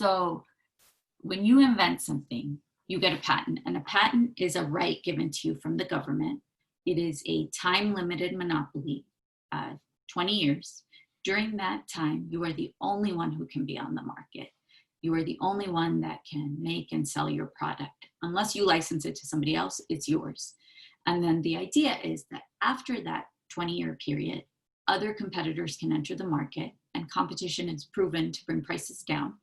So when you invent something, you get a patent, and a patent is a right given to you from the government. It is a time-limited monopoly, 20 years. During that time, you are the only one who can be on the market. You are the only one that can make and sell your product. Unless you license it to somebody else, it's yours. And then the idea is that after that 20-year period, other competitors can enter the market, and competition is proven to bring prices down,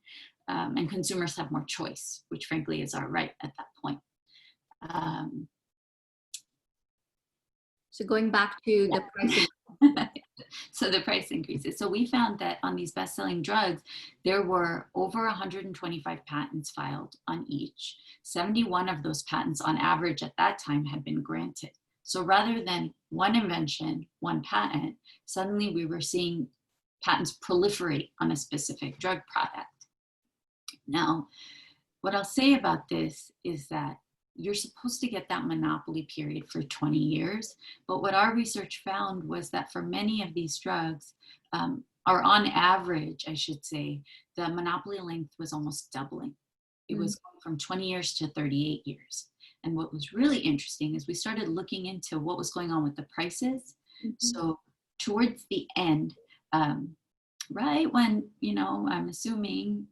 and consumers have more choice, which frankly is our right at that point. So going back to the pricing. So the price increases. So we found that on these best-selling drugs, there were over 125 patents filed on each. 71 of those patents on average at that time had been granted. So rather than one invention, one patent, suddenly we were seeing patents proliferate on a specific drug product. Now, what I'll say about this is that you're supposed to get that monopoly period for 20 years. But what our research found was that for many of these drugs, or on average, I should say, the monopoly length was almost doubling. It was going from 20 years to 38 years. And what was really interesting is we started looking into what was going on with the prices. So towards the end, right when, I'm assuming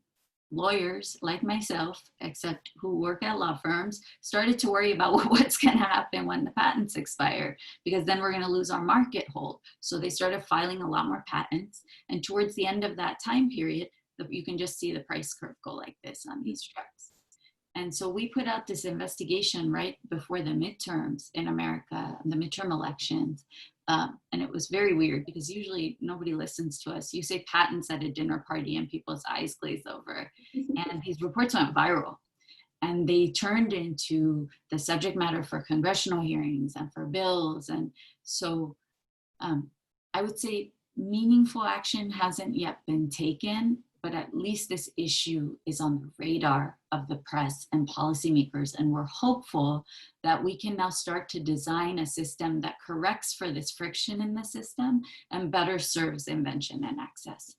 lawyers like myself, except who work at law firms, started to worry about what's going to happen when the patents expire, because then we're going to lose our market hold. So they started filing a lot more patents. And towards the end of that time period, you can just see the price curve go like this on these drugs. And so we put out this investigation right before the midterms in America, the midterm elections. And it was very weird because usually nobody listens to us. You say patents at a dinner party and people's eyes glaze over. And these reports went viral. And they turned into the subject matter for congressional hearings and for bills. And so I would say meaningful action hasn't yet been taken, but at least this issue is on the radar of the press and policymakers. And we're hopeful that we can now start to design a system that corrects for this friction in the system and better serves invention and access.